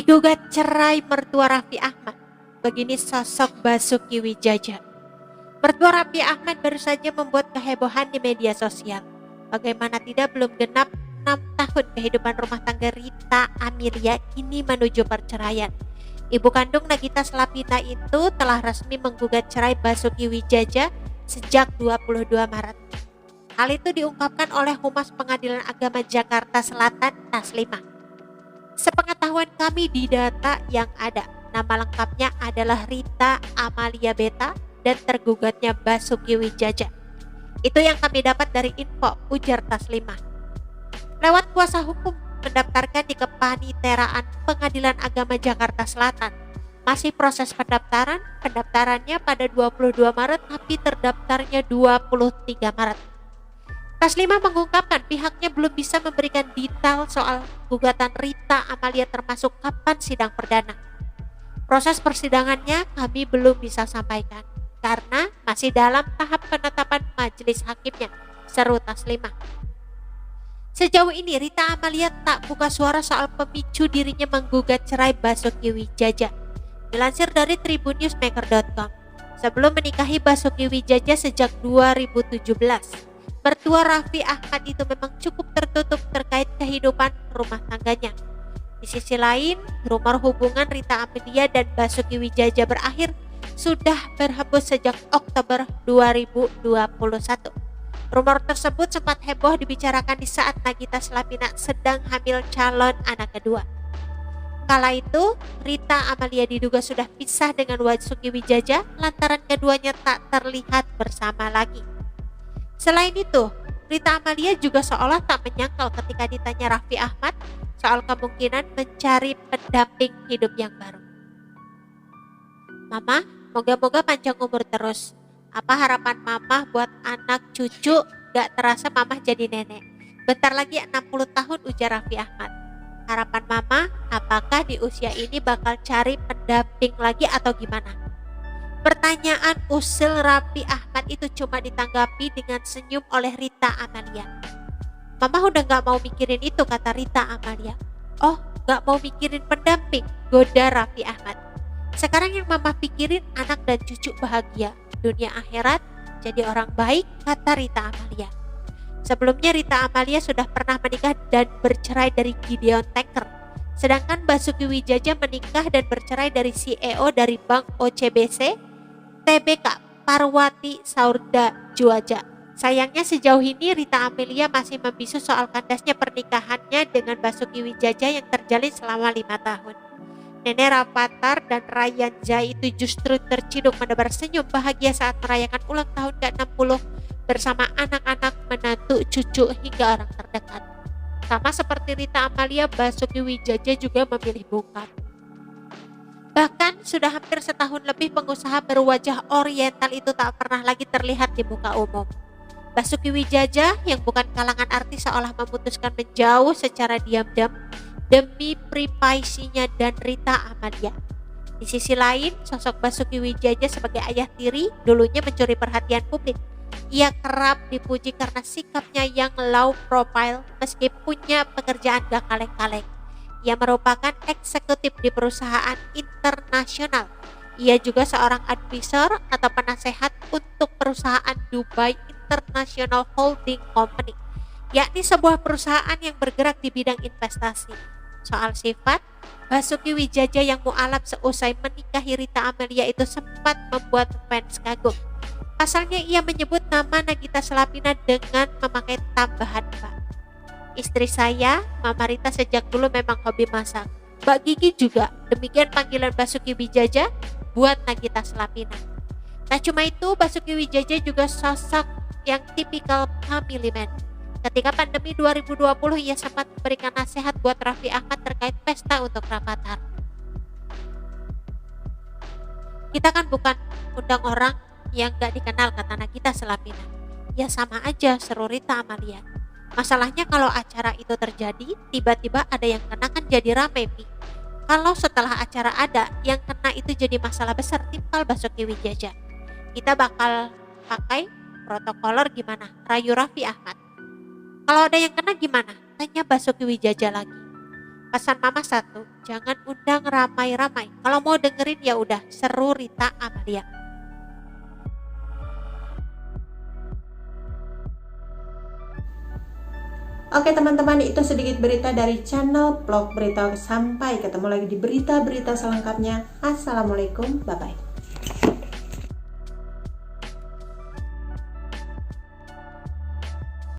Diduga cerai mertua Raffi Ahmad. Begini sosok Basuki Wijaya. Mertua Raffi Ahmad baru saja membuat kehebohan di media sosial. Bagaimana tidak, belum genap 6 tahun kehidupan rumah tangga Rita Amelia kini menuju perceraian. Ibu kandung Nagita Slavina itu telah resmi menggugat cerai Basuki Wijaya sejak 22 Maret. Hal itu diungkapkan oleh Humas Pengadilan Agama Jakarta Selatan Taslimah. Sepengetahuan kami di data yang ada, nama lengkapnya adalah Rita Amalia Beta dan tergugatnya Basuki Wijaya. Itu yang kami dapat dari info, ujar Taslimah. Lewat kuasa hukum mendaftarkan di Kepaniteraan Pengadilan Agama Jakarta Selatan. Masih proses pendaftaran, pendaftarannya pada 22 Maret tapi terdaftarnya 23 Maret. Taslimah mengungkapkan pihaknya belum bisa memberikan detail soal gugatan Rita Amalia termasuk kapan sidang perdana. Proses persidangannya kami belum bisa sampaikan karena masih dalam tahap penetapan majelis hakimnya, seru Taslimah. Sejauh ini Rita Amalia tak buka suara soal pemicu dirinya menggugat cerai Basuki Wijaya. Dilansir dari tribunnewsmaker.com, sebelum menikahi Basuki Wijaya sejak 2017, mertua Raffi Ahmad itu memang cukup tertutup terkait kehidupan rumah tangganya. Di sisi lain, rumor hubungan Rita Amelia dan Basuki Wijaya berakhir sudah berhembus sejak Oktober 2021. Rumor tersebut sempat heboh dibicarakan di saat Nagita Slavina sedang hamil calon anak kedua. Kala itu, Rita Amelia diduga sudah pisah dengan Basuki Wijaya lantaran keduanya tak terlihat bersama lagi. Selain itu, Rita Amalia juga seolah tak menyangkal ketika ditanya Raffi Ahmad soal kemungkinan mencari pendamping hidup yang baru. Mama, moga-moga panjang umur terus. Apa harapan Mama buat anak cucu? Gak terasa Mama jadi nenek. Bentar lagi 60 tahun, ujar Raffi Ahmad. Harapan Mama, apakah di usia ini bakal cari pendamping lagi atau gimana? Pertanyaan usil Raffi Ahmad itu cuma ditanggapi dengan senyum oleh Rita Amalia. Mama udah gak mau mikirin itu, kata Rita Amalia. Oh, gak mau mikirin pendamping, goda Raffi Ahmad. Sekarang yang Mama pikirin anak dan cucu bahagia, dunia akhirat, jadi orang baik, kata Rita Amalia. Sebelumnya Rita Amalia sudah pernah menikah dan bercerai dari Gideon Tanker. Sedangkan Basuki Wijaya menikah dan bercerai dari CEO dari Bank OCBC, TBK Parwati Saurda Juaja. Sayangnya sejauh ini Rita Amelia masih membisu soal kandasnya pernikahannya dengan Basuki Wijaya yang terjalin selama 5 tahun. Nenek Rafathar dan Ryan Jai itu justru terciduk menebar senyum bahagia saat merayakan ulang tahun ke-60 bersama anak-anak, menantu, cucu hingga orang terdekat. Sama seperti Rita Amalia, Basuki Wijaya juga memilih bungkam. Bahkan sudah hampir setahun lebih pengusaha berwajah oriental itu tak pernah lagi terlihat di muka umum. Basuki Wijaya yang bukan kalangan artis seolah memutuskan menjauh secara diam-diam demi privasinya dan Rita Amalia. Di sisi lain, sosok Basuki Wijaya sebagai ayah tiri dulunya mencuri perhatian publik. Ia kerap dipuji karena sikapnya yang low profile meski punya pekerjaan gak kaleng-kaleng. Ia merupakan eksekutif di perusahaan internasional. Ia juga seorang advisor atau penasehat untuk perusahaan Dubai International Holding Company, yakni sebuah perusahaan yang bergerak di bidang investasi. Soal sifat, Basuki Wijaya yang mualaf seusai menikahi Rita Amelia itu sempat membuat fans kagum. Pasalnya ia menyebut nama Nagita Slavina dengan memakai tambahan Mbak. Istri saya, Mama Rita sejak dulu memang hobi masak. Mbak Gigi juga, demikian panggilan Basuki Wijaya buat Nagita Slavina. Tak cuma itu, Basuki Wijaya juga sosok yang tipikal family man. Ketika pandemi 2020, ia sempat memberikan nasihat buat Raffi Ahmad terkait pesta untuk Rafathar. Kita kan bukan undang orang yang gak dikenal, kata Nagita Slavina. Ya sama aja, seru Rita Amalia. Masalahnya kalau acara itu terjadi, tiba-tiba ada yang kena kan jadi rame, Pi. Kalau setelah acara ada, yang kena itu jadi masalah besar, timpal Basuki Wijaya. Kita bakal pakai protokoler gimana? Rayu Raffi Ahmad. Kalau ada yang kena gimana? Tanya Basuki Wijaya lagi. Pesan mama satu, jangan undang ramai-ramai. Kalau mau dengerin ya udah, seru Rita Amalia. Oke teman-teman, itu sedikit berita dari channel Vlog Berita. Sampai ketemu lagi di berita-berita selengkapnya. Assalamualaikum, bye-bye.